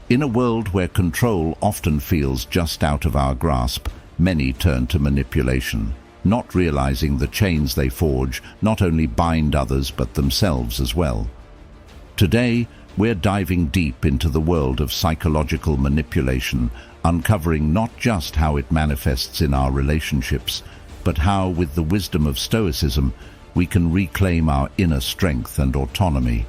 In a world where control often feels just out of our grasp, many turn to manipulation, not realizing the chains they forge not only bind others but themselves as well. Today, we're diving deep into the world of psychological manipulation, uncovering not just how it manifests in our relationships, but how, with the wisdom of Stoicism, we can reclaim our inner strength and autonomy.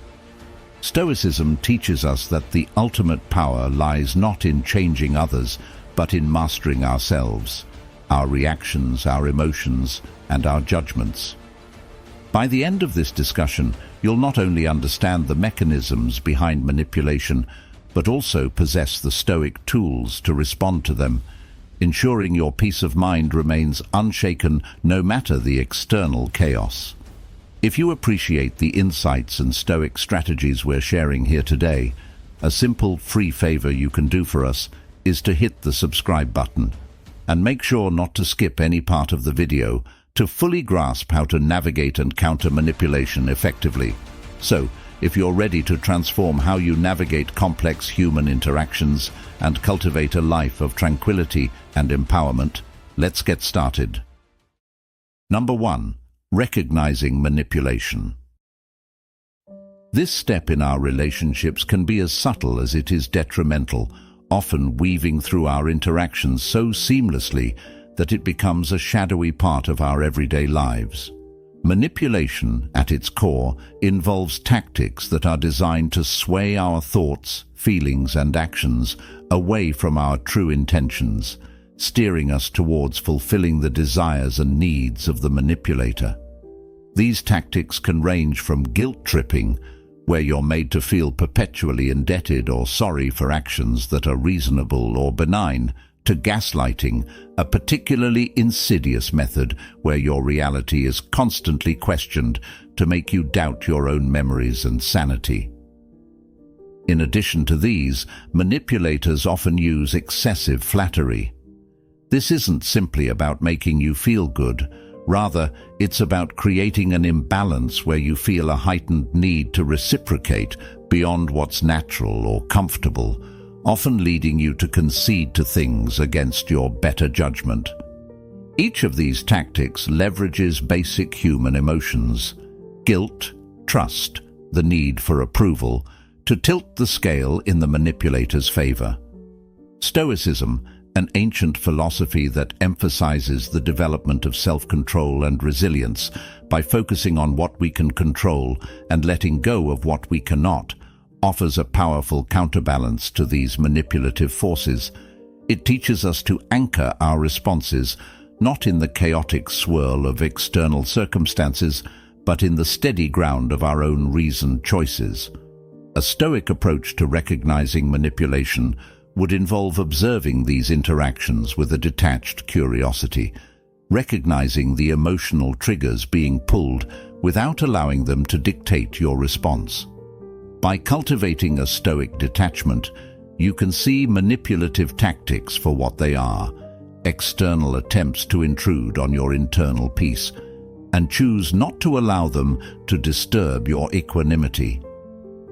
Stoicism teaches us that the ultimate power lies not in changing others, but in mastering ourselves, our reactions, our emotions, and our judgments. By the end of this discussion, you'll not only understand the mechanisms behind manipulation, but also possess the Stoic tools to respond to them, ensuring your peace of mind remains unshaken no matter the external chaos. If you appreciate the insights and Stoic strategies we're sharing here today, a simple free favor you can do for us is to hit the subscribe button, and make sure not to skip any part of the video to fully grasp how to navigate and counter manipulation effectively. So, if you're ready to transform how you navigate complex human interactions and cultivate a life of tranquility and empowerment, let's get started. Number 1. Recognizing manipulation. This step in our relationships can be as subtle as it is detrimental, often weaving through our interactions so seamlessly that it becomes a shadowy part of our everyday lives. Manipulation, at its core, involves tactics that are designed to sway our thoughts, feelings, and actions away from our true intentions, steering us towards fulfilling the desires and needs of the manipulator. These tactics can range from guilt-tripping, where you're made to feel perpetually indebted or sorry for actions that are reasonable or benign, to gaslighting, a particularly insidious method where your reality is constantly questioned to make you doubt your own memories and sanity. In addition to these, manipulators often use excessive flattery. This isn't simply about making you feel good. Rather, it's about creating an imbalance where you feel a heightened need to reciprocate beyond what's natural or comfortable, often leading you to concede to things against your better judgment. Each of these tactics leverages basic human emotions, guilt, trust, the need for approval, to tilt the scale in the manipulator's favor. Stoicism, an ancient philosophy that emphasizes the development of self-control and resilience by focusing on what we can control and letting go of what we cannot, offers a powerful counterbalance to these manipulative forces. It teaches us to anchor our responses not in the chaotic swirl of external circumstances, but in the steady ground of our own reasoned choices. A Stoic approach to recognizing manipulation would involve observing these interactions with a detached curiosity, recognizing the emotional triggers being pulled without allowing them to dictate your response. By cultivating a Stoic detachment, you can see manipulative tactics for what they are, external attempts to intrude on your internal peace, and choose not to allow them to disturb your equanimity.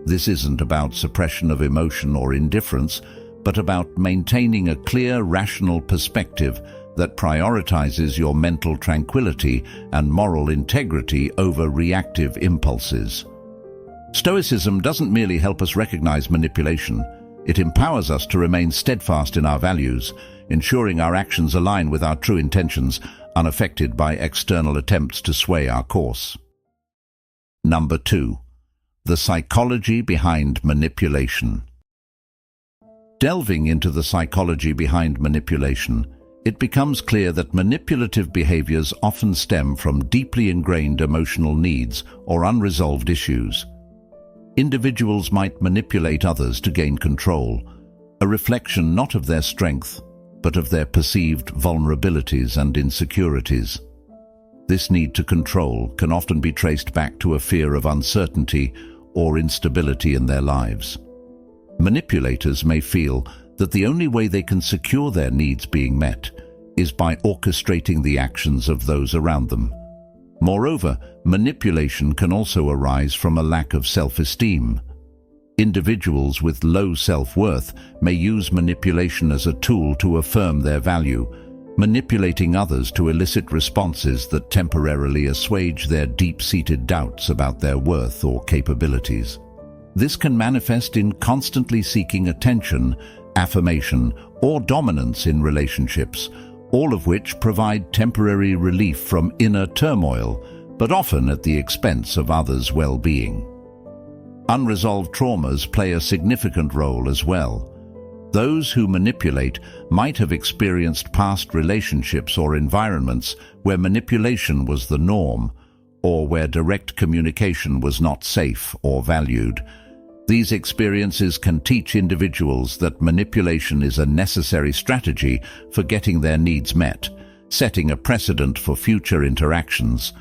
This isn't about suppression of emotion or indifference, but about maintaining a clear, rational perspective that prioritizes your mental tranquility and moral integrity over reactive impulses. Stoicism doesn't merely help us recognize manipulation, it empowers us to remain steadfast in our values, ensuring our actions align with our true intentions, unaffected by external attempts to sway our course. Number 2. The psychology behind manipulation. Delving into the psychology behind manipulation, it becomes clear that manipulative behaviors often stem from deeply ingrained emotional needs or unresolved issues. Individuals might manipulate others to gain control, a reflection not of their strength, but of their perceived vulnerabilities and insecurities. This need to control can often be traced back to a fear of uncertainty or instability in their lives. Manipulators may feel that the only way they can secure their needs being met is by orchestrating the actions of those around them. Moreover, manipulation can also arise from a lack of self-esteem. Individuals with low self-worth may use manipulation as a tool to affirm their value, manipulating others to elicit responses that temporarily assuage their deep-seated doubts about their worth or capabilities. This can manifest in constantly seeking attention, affirmation, or dominance in relationships, all of which provide temporary relief from inner turmoil, but often at the expense of others' well-being. Unresolved traumas play a significant role as well. Those who manipulate might have experienced past relationships or environments where manipulation was the norm, or where direct communication was not safe or valued. These experiences can teach individuals that manipulation is a necessary strategy for getting their needs met, setting a precedent for future interactions.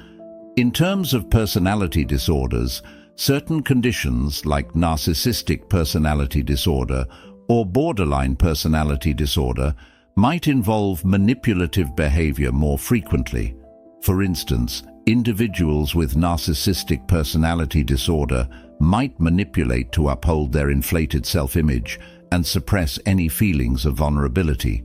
In terms of personality disorders, certain conditions like narcissistic personality disorder or borderline personality disorder might involve manipulative behavior more frequently. For instance, individuals with narcissistic personality disorder might manipulate to uphold their inflated self-image and suppress any feelings of vulnerability.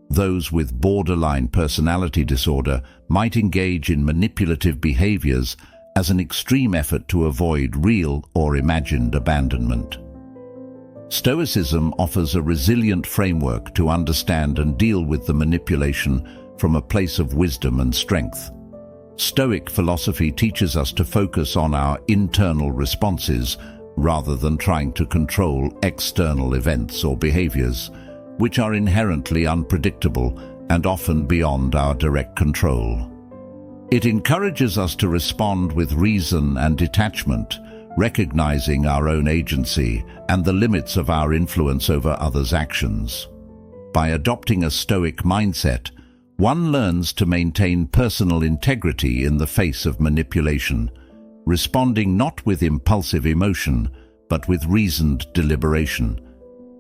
Those with borderline personality disorder might engage in manipulative behaviors as an extreme effort to avoid real or imagined abandonment. Stoicism offers a resilient framework to understand and deal with the manipulation from a place of wisdom and strength. Stoic philosophy teaches us to focus on our internal responses rather than trying to control external events or behaviors, which are inherently unpredictable and often beyond our direct control. It encourages us to respond with reason and detachment, recognizing our own agency and the limits of our influence over others' actions. By adopting a Stoic mindset, one learns to maintain personal integrity in the face of manipulation, responding not with impulsive emotion, but with reasoned deliberation.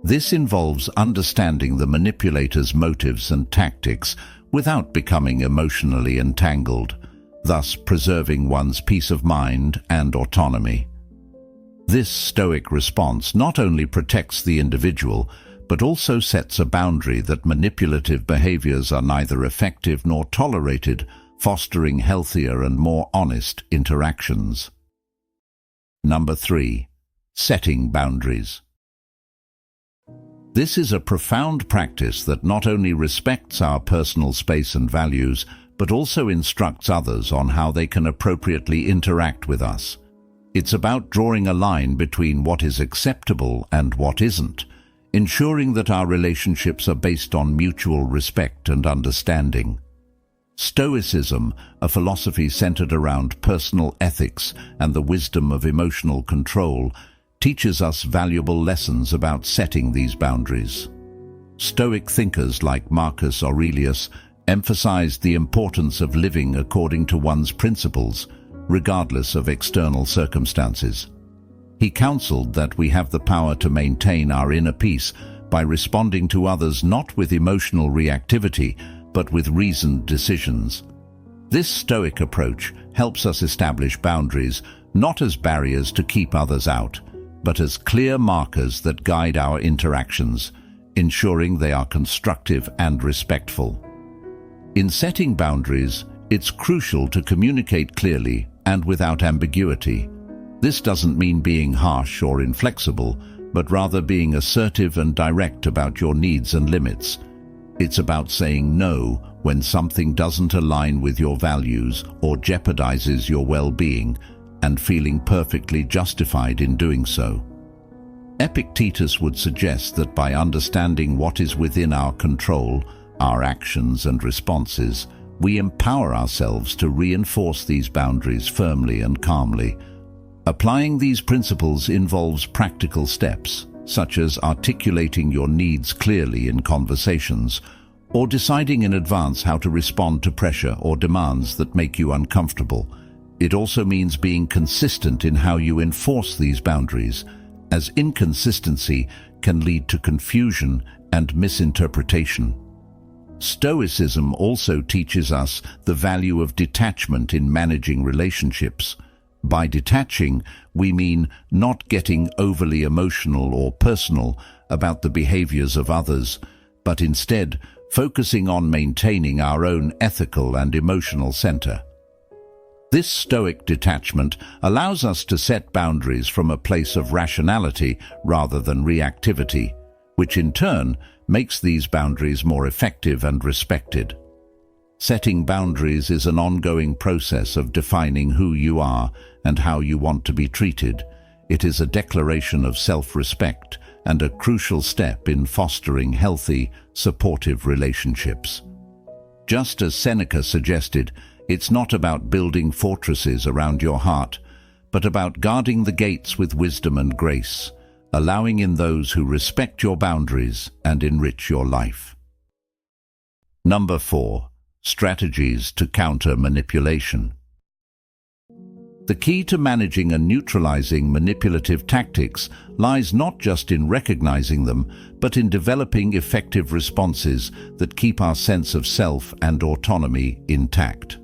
This involves understanding the manipulator's motives and tactics without becoming emotionally entangled, thus preserving one's peace of mind and autonomy. This Stoic response not only protects the individual, but also sets a boundary that manipulative behaviors are neither effective nor tolerated, fostering healthier and more honest interactions. Number 3. Setting boundaries. This is a profound practice that not only respects our personal space and values, but also instructs others on how they can appropriately interact with us. It's about drawing a line between what is acceptable and what isn't, ensuring that our relationships are based on mutual respect and understanding. Stoicism, a philosophy centered around personal ethics and the wisdom of emotional control, teaches us valuable lessons about setting these boundaries. Stoic thinkers like Marcus Aurelius emphasized the importance of living according to one's principles, regardless of external circumstances. He counseled that we have the power to maintain our inner peace by responding to others not with emotional reactivity, but with reasoned decisions. This Stoic approach helps us establish boundaries not as barriers to keep others out, but as clear markers that guide our interactions, ensuring they are constructive and respectful. In setting boundaries, it's crucial to communicate clearly and without ambiguity. This doesn't mean being harsh or inflexible, but rather being assertive and direct about your needs and limits. It's about saying no when something doesn't align with your values or jeopardizes your well-being, and feeling perfectly justified in doing so. Epictetus would suggest that by understanding what is within our control, our actions and responses, we empower ourselves to reinforce these boundaries firmly and calmly. Applying these principles involves practical steps, such as articulating your needs clearly in conversations, or deciding in advance how to respond to pressure or demands that make you uncomfortable. It also means being consistent in how you enforce these boundaries, as inconsistency can lead to confusion and misinterpretation. Stoicism also teaches us the value of detachment in managing relationships. By detaching, we mean not getting overly emotional or personal about the behaviors of others, but instead focusing on maintaining our own ethical and emotional center. This Stoic detachment allows us to set boundaries from a place of rationality rather than reactivity, which in turn makes these boundaries more effective and respected. Setting boundaries is an ongoing process of defining who you are and how you want to be treated. It is a declaration of self-respect and a crucial step in fostering healthy, supportive relationships. Just as Seneca suggested, it's not about building fortresses around your heart, but about guarding the gates with wisdom and grace, allowing in those who respect your boundaries and enrich your life. Number 4. Strategies to counter manipulation. The key to managing and neutralizing manipulative tactics lies not just in recognizing them, but in developing effective responses that keep our sense of self and autonomy intact.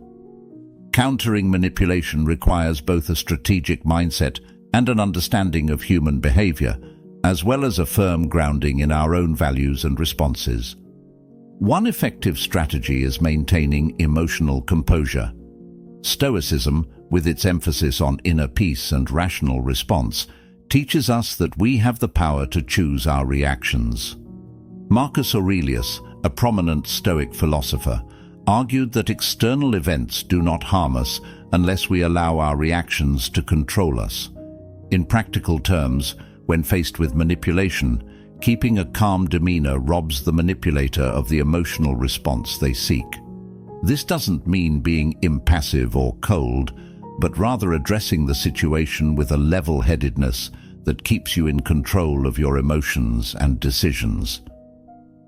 Countering manipulation requires both a strategic mindset and an understanding of human behavior, as well as a firm grounding in our own values and responses. One effective strategy is maintaining emotional composure. Stoicism, with its emphasis on inner peace and rational response, teaches us that we have the power to choose our reactions. Marcus Aurelius, a prominent Stoic philosopher, argued that external events do not harm us unless we allow our reactions to control us. In practical terms, when faced with manipulation, keeping a calm demeanor robs the manipulator of the emotional response they seek. This doesn't mean being impassive or cold, but rather addressing the situation with a level-headedness that keeps you in control of your emotions and decisions.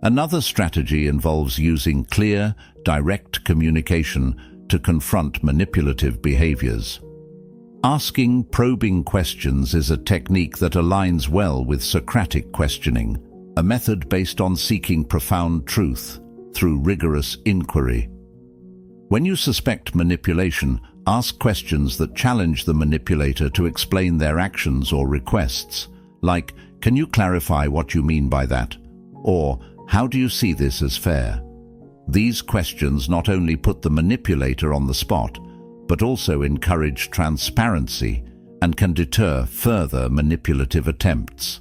Another strategy involves using clear, direct communication to confront manipulative behaviors. Asking probing questions is a technique that aligns well with Socratic questioning, a method based on seeking profound truth through rigorous inquiry. When you suspect manipulation, ask questions that challenge the manipulator to explain their actions or requests, like, "Can you clarify what you mean by that?" Or, "How do you see this as fair?" These questions not only put the manipulator on the spot, but also encourage transparency and can deter further manipulative attempts.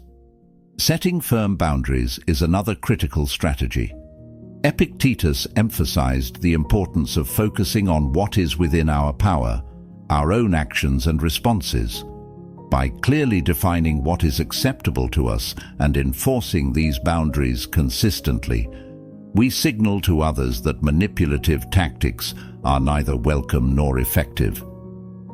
Setting firm boundaries is another critical strategy. Epictetus emphasized the importance of focusing on what is within our power, our own actions and responses. By clearly defining what is acceptable to us and enforcing these boundaries consistently, we signal to others that manipulative tactics are neither welcome nor effective.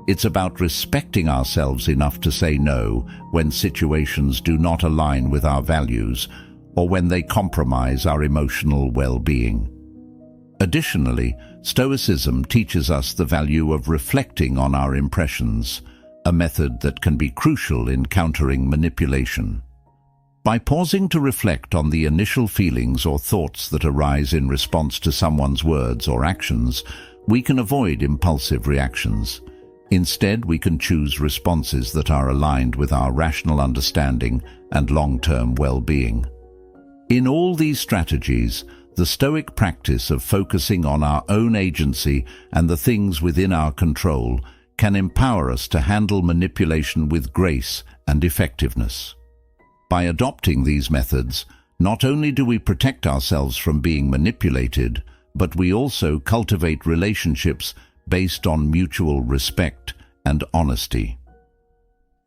It's about respecting ourselves enough to say no when situations do not align with our values or when they compromise our emotional well-being. Additionally, Stoicism teaches us the value of reflecting on our impressions, a method that can be crucial in countering manipulation. By pausing to reflect on the initial feelings or thoughts that arise in response to someone's words or actions, we can avoid impulsive reactions. Instead, we can choose responses that are aligned with our rational understanding and long-term well-being. In all these strategies, the Stoic practice of focusing on our own agency and the things within our control can empower us to handle manipulation with grace and effectiveness. By adopting these methods, not only do we protect ourselves from being manipulated, but we also cultivate relationships based on mutual respect and honesty.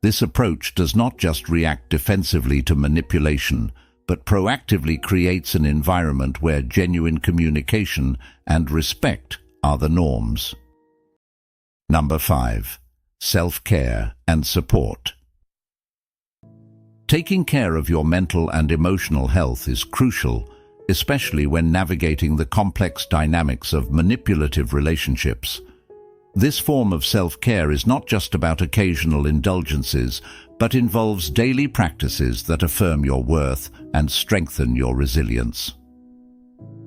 This approach does not just react defensively to manipulation, but proactively creates an environment where genuine communication and respect are the norms. Number 5. Self-care and support. Taking care of your mental and emotional health is crucial, especially when navigating the complex dynamics of manipulative relationships. This form of self-care is not just about occasional indulgences, but involves daily practices that affirm your worth and strengthen your resilience.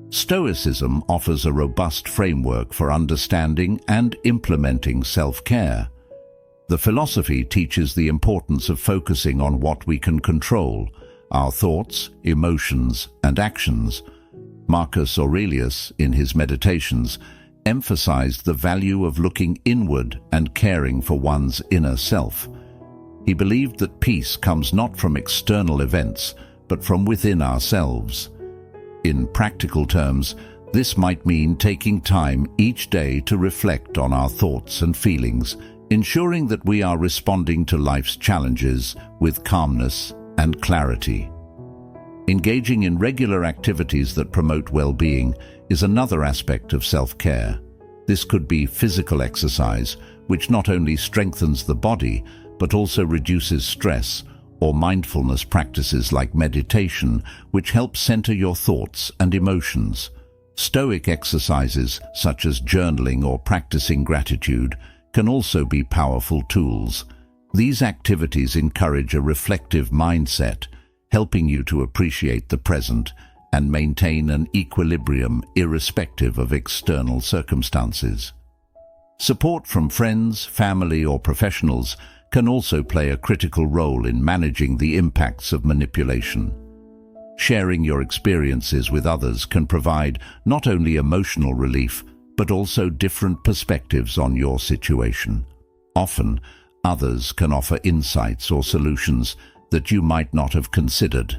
Stoicism offers a robust framework for understanding and implementing self-care. The philosophy teaches the importance of focusing on what we can control, our thoughts, emotions, and actions. Marcus Aurelius, in his Meditations, emphasized the value of looking inward and caring for one's inner self. He believed that peace comes not from external events, but from within ourselves. In practical terms, this might mean taking time each day to reflect on our thoughts and feelings, ensuring that we are responding to life's challenges with calmness and clarity. Engaging in regular activities that promote well-being is another aspect of self-care. This could be physical exercise, which not only strengthens the body, but also reduces stress, or mindfulness practices like meditation, which help center your thoughts and emotions. Stoic exercises, such as journaling or practicing gratitude, can also be powerful tools. These activities encourage a reflective mindset, helping you to appreciate the present and maintain an equilibrium irrespective of external circumstances. Support from friends, family, or professionals can also play a critical role in managing the impacts of manipulation. Sharing your experiences with others can provide not only emotional relief, but also different perspectives on your situation. Often, others can offer insights or solutions that you might not have considered.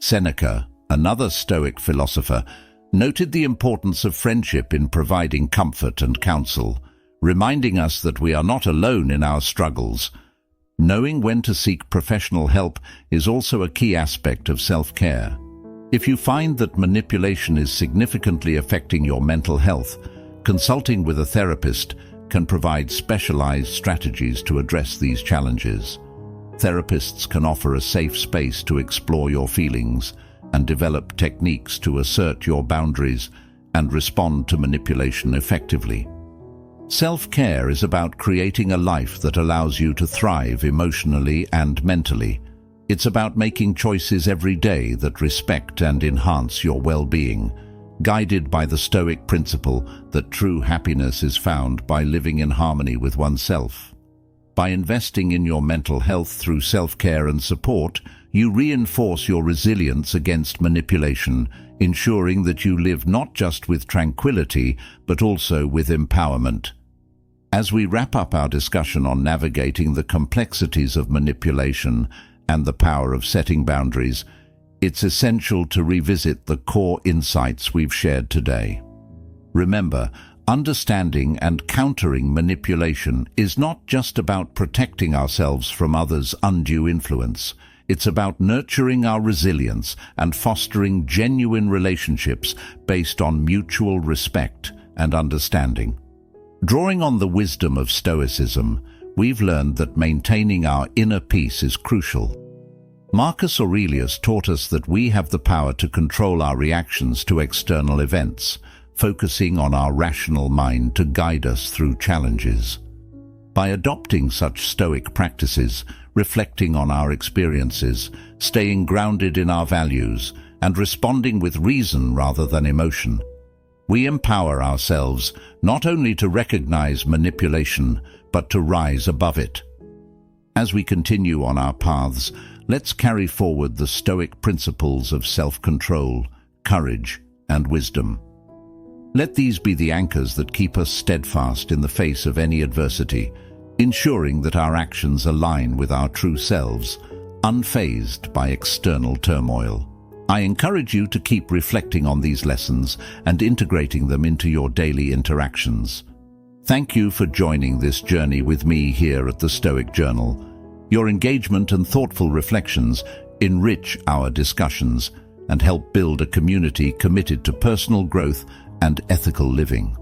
Seneca, another Stoic philosopher, noted the importance of friendship in providing comfort and counsel, reminding us that we are not alone in our struggles. Knowing when to seek professional help is also a key aspect of self-care. If you find that manipulation is significantly affecting your mental health, consulting with a therapist can provide specialized strategies to address these challenges. Therapists can offer a safe space to explore your feelings and develop techniques to assert your boundaries and respond to manipulation effectively. Self-care is about creating a life that allows you to thrive emotionally and mentally. It's about making choices every day that respect and enhance your well-being, guided by the Stoic principle that true happiness is found by living in harmony with oneself. By investing in your mental health through self-care and support, you reinforce your resilience against manipulation, ensuring that you live not just with tranquility, but also with empowerment. As we wrap up our discussion on navigating the complexities of manipulation and the power of setting boundaries, it's essential to revisit the core insights we've shared today. Remember, understanding and countering manipulation is not just about protecting ourselves from others' undue influence. It's about nurturing our resilience and fostering genuine relationships based on mutual respect and understanding. Drawing on the wisdom of Stoicism, we've learned that maintaining our inner peace is crucial. Marcus Aurelius taught us that we have the power to control our reactions to external events, focusing on our rational mind to guide us through challenges. By adopting such Stoic practices, reflecting on our experiences, staying grounded in our values, and responding with reason rather than emotion, we empower ourselves not only to recognize manipulation, but to rise above it. As we continue on our paths, let's carry forward the Stoic principles of self-control, courage, and wisdom. Let these be the anchors that keep us steadfast in the face of any adversity, ensuring that our actions align with our true selves, unfazed by external turmoil. I encourage you to keep reflecting on these lessons and integrating them into your daily interactions. Thank you for joining this journey with me here at the Stoic Journal. Your engagement and thoughtful reflections enrich our discussions and help build a community committed to personal growth and ethical living.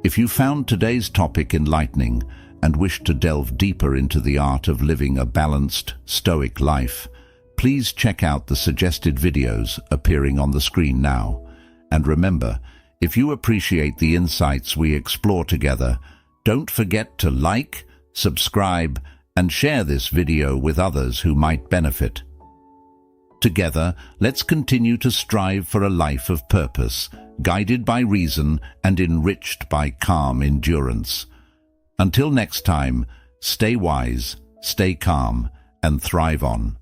If you found today's topic enlightening and wish to delve deeper into the art of living a balanced, Stoic life, please check out the suggested videos appearing on the screen now. And remember, if you appreciate the insights we explore together, don't forget to like, subscribe, and share this video with others who might benefit. Together, let's continue to strive for a life of purpose, guided by reason and enriched by calm endurance. Until next time, Stay wise, stay calm, and thrive on.